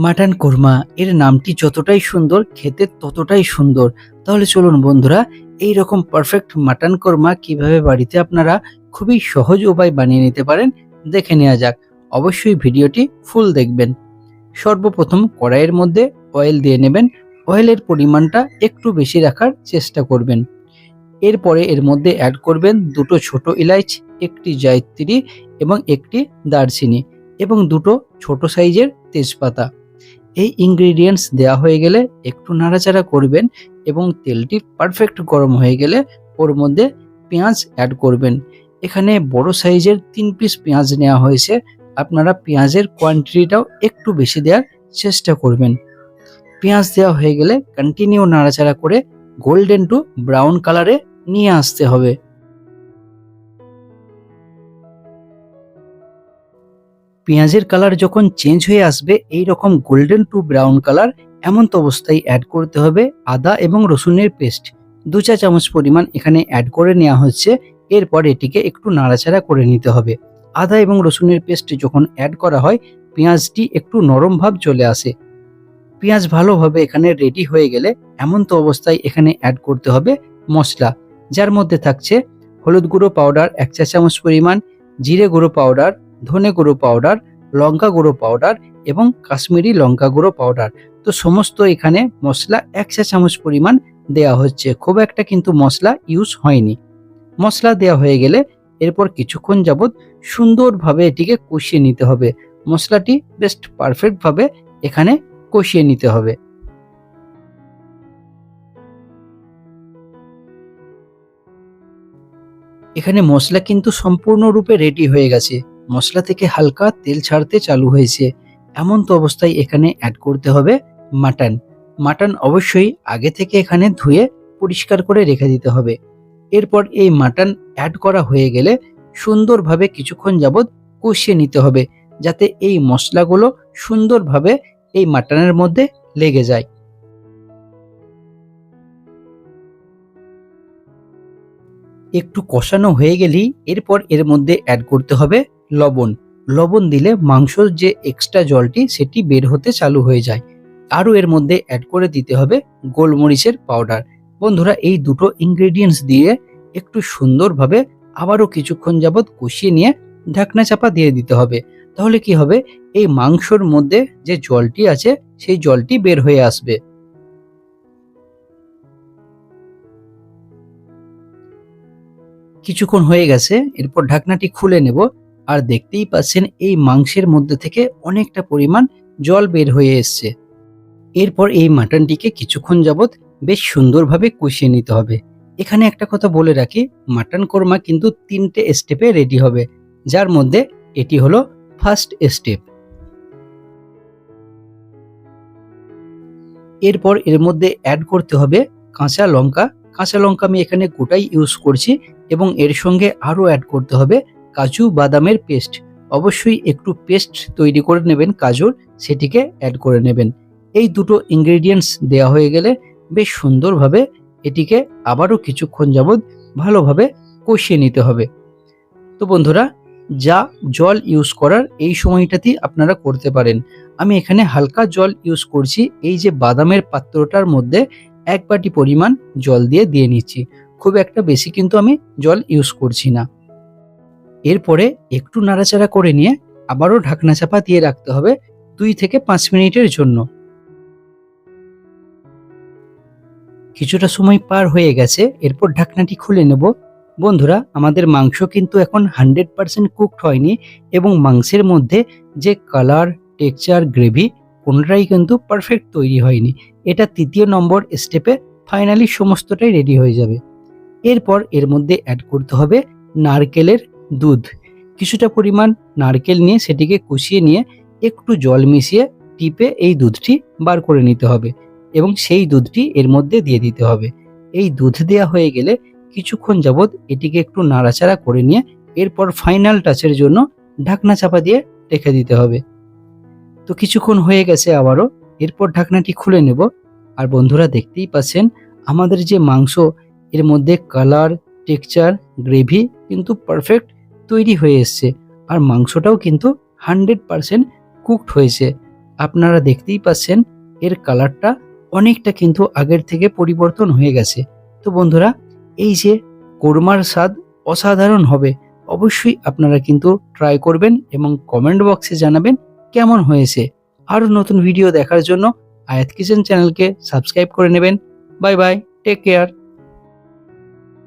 Mutton korma এর নামটি যতটাই সুন্দর খেতে ততটাই সুন্দর। তাহলে চলুন বন্ধুরা, এই রকম পারফেক্ট মাটন কোরমা কিভাবে বাড়িতে আপনারা খুবই সহজ উপায় বানিয়ে নিতে পারেন দেখে নেওয়া যাক। অবশ্যই ভিডিওটি ফুল দেখবেন। সর্বপ্রথম কড়াইয়ের মধ্যে অয়েল দিয়ে নেবেন। অয়েলের পরিমাণটা একটু বেশি রাখার চেষ্টা করবেন। এরপরে এর মধ্যে অ্যাড করবেন দুটো ছোট এলাচ, একটি জায়িত্রী এবং একটি দারচিনি এবং দুটো ছোট সাইজের তেজপাতা। এই ইনগ্রেডিয়েন্টস দেওয়া হয়ে গেলে একটু নাড়াচাড়া করবেন এবং তেলটি পারফেক্ট গরম হয়ে গেলে ওর মধ্যে পেঁয়াজ অ্যাড করবেন। এখানে বড় সাইজের 3 পিস পেঁয়াজ নেওয়া হয়েছে। আপনারা পেঁয়াজের কোয়ান্টিটিটাও একটু বেশি দেওয়ার চেষ্টা করবেন। পেঁয়াজ দেওয়া হয়ে গেলে কন্টিনিউ নাড়াচাড়া করে গোল্ডেন টু ব্রাউন কালারে নিয়ে আসতে হবে। পেঁয়াজের কালার যখন চেঞ্জ হয়ে আসবে এই রকম গোল্ডেন টু ব্রাউন কালার, এমন তো অবস্থায় অ্যাড করতে হবে আদা এবং রসুনের পেস্ট। 2 চা চামচ পরিমাণ এখানে অ্যাড করে নেওয়া হচ্ছে। এরপর এটিকে একটু নাড়াচাড়া করে নিতে হবে। আদা এবং রসুনের পেস্ট যখন অ্যাড করা হয় পেঁয়াজটি একটু নরম ভাব চলে আসে। পেঁয়াজ ভালোভাবে এখানে রেডি হয়ে গেলে এমন তো অবস্থায় এখানে অ্যাড করতে হবে মশলা, যার মধ্যে থাকছে হলুদ গুঁড়ো পাউডার 1 চা চামচ পরিমাণ, জিরে গুঁড়ো পাউডার, ধনে গুঁড়ো পাউডার, লঙ্কা গুঁড়ো পাউডার এবং কাশ্মীরি লঙ্কা গুঁড়ো পাউডার। তো সমস্ত এখানে মশলা 1 চা চামচ পরিমাণ দেওয়া হচ্ছে, খুব একটা কিন্তু মশলা ইউজ হয়নি। মশলা দেওয়া হয়ে গেলে এরপর কিছুক্ষণ যাবৎ সুন্দরভাবে এটিকে কষিয়ে নিতে হবে। মশলাটি বেশ পারফেক্টভাবে এখানে কষিয়ে নিতে হবে। এখানে মশলা কিন্তু সম্পূর্ণরূপে রেডি হয়ে গেছে। মশলা থেকে হালকা তেল ছাড়তে চালু হয়েছে। এমন তো অবস্থায় এখানে অ্যাড করতে হবে মাটন। মাটন অবশ্যই আগে থেকে এখানে ধুয়ে পরিষ্কার করে রেখে দিতে হবে। এরপর এই মাটন অ্যাড করা হয়ে গেলে সুন্দরভাবে কিছুক্ষণ যাবৎ কষিয়ে নিতে হবে, যাতে এই মশলাগুলো সুন্দরভাবে এই মাটনের মধ্যে লেগে যায়। একটু কষানো হয়ে গেলেই এরপর এর মধ্যে অ্যাড করতে হবে লবণ। লবণ দিলে মাংসর যে এক্সট্রা জলটি সেটি বের হতে চালু হয়ে যায়। আরও এর মধ্যে অ্যাড করে দিতে হবে গোলমরিচের পাউডার। বন্ধুরা, এই দুটো ইনগ্রেডিয়েন্টস দিয়ে একটু সুন্দরভাবে আবারও কিছুক্ষণ যাবৎ কষিয়ে নিয়ে ঢাকনা চাপা দিয়ে দিতে হবে। তাহলে কি হবে, এই মাংসর মধ্যে যে জলটি আছে সেই জলটি বের হয়ে আসবে। কিছুক্ষণ হয়ে গেছে, এরপর ঢাকনাটি খুলে নেব। আর দেখতেই পাচ্ছেন এই মাংসের মধ্যে থেকে অনেকটা পরিমাণ জল বের হয়ে এসছে। এরপর এই মাটনটিকে কিছুক্ষণ যাবৎ বেশ সুন্দরভাবে কষিয়ে নিতে হবে। এখানে একটা কথা বলে রাখি, মাটন কোরমা কিন্তু 3টে স্টেপে রেডি হবে, যার মধ্যে এটি হলো ফার্স্ট স্টেপ। এরপর এর মধ্যে অ্যাড করতে হবে কাঁচা লঙ্কা। কাঁচা লঙ্কা আমি এখানে গোটাই ইউজ করছি এবং এর সঙ্গে আরও অ্যাড করতে হবে কাজু বাদামের পেস্ট। অবশ্যই একটু পেস্ট তৈরি করে নেবেন কাজুর, সেটিকে অ্যাড করে নেবেন। এই দুটো ইনগ্রেডিয়েন্টস দেওয়া হয়ে গেলে বেশ সুন্দরভাবে এটিকে আবারও কিছুক্ষণ যাবৎ ভালোভাবে কষিয়ে নিতে হবে। তো বন্ধুরা, যা জল ইউজ করার এই সময়টাতেই আপনারা করতে পারেন। আমি এখানে হালকা জল ইউজ করছি। এই যে বাদামের পাত্রটার মধ্যে 1 বাটি পরিমাণ জল দিয়ে নিচ্ছি। খুব একটা বেশি কিন্তু আমি জল ইউজ করছি না। এরপরে একটু নাড়াচাড়া করে নিয়ে আবারও ঢাকনা চাপা দিয়ে রাখতে হবে 2 থেকে 5 মিনিটের জন্য। কিছুটা সময় পার হয়ে গেছে, এরপর ঢাকনাটি খুলে নেব। বন্ধুরা, আমাদের মাংস কিন্তু এখন 100% কুকড হয়নি এবং মাংসের মধ্যে যে কালার, টেক্সচার, গ্রেভি কোনটাই কিন্তু পারফেক্ট তৈরি হয়নি। এটা 3য় নম্বর স্টেপে ফাইনালি সমস্তটাই রেডি হয়ে যাবে। এরপর এর মধ্যে অ্যাড করতে হবে নারকেলের দুধ। কিছুটা পরিমাণ নারকেল নিয়ে সেটিকে কষিয়ে নিয়ে একটু জল মিশিয়ে টিপে এই দুধটি বার করে নিতে হবে এবং সেই দুধটি এর মধ্যে দিয়ে দিতে হবে। এই দুধ দেওয়া হয়ে গেলে কিছুক্ষণ যাবৎ এটিকে একটু নাড়াচাড়া করে নিয়ে এরপর ফাইনাল টাচের জন্য ঢাকনা চাপা দিয়ে রেখে দিতে হবে। তো কিছুক্ষণ হয়ে গেছে আবারও, এরপর ঢাকনাটি খুলে নেব। আর বন্ধুরা, দেখতেই পাচ্ছেন আমাদের যে মাংস, এর মধ্যে কালার, টেক্সচার, গ্রেভি কিন্তু পারফেক্ট তৈরি হয়ে এসছে আর মাংসটাও কিন্তু 100% কুকড হয়েছে। আপনারা দেখতেই পাচ্ছেন এর কালারটা অনেকটা কিন্তু আগের থেকে পরিবর্তন হয়ে গেছে। তো বন্ধুরা, এই যে কোরমার স্বাদ অসাধারণ হবে। অবশ্যই আপনারা কিন্তু ট্রাই করবেন এবং কমেন্ট বক্সে জানাবেন কেমন হয়েছে। আরও নতুন ভিডিও দেখার জন্য আয়াত কিচেন চ্যানেলকে সাবস্ক্রাইব করে নেবেন। Bye bye, take care.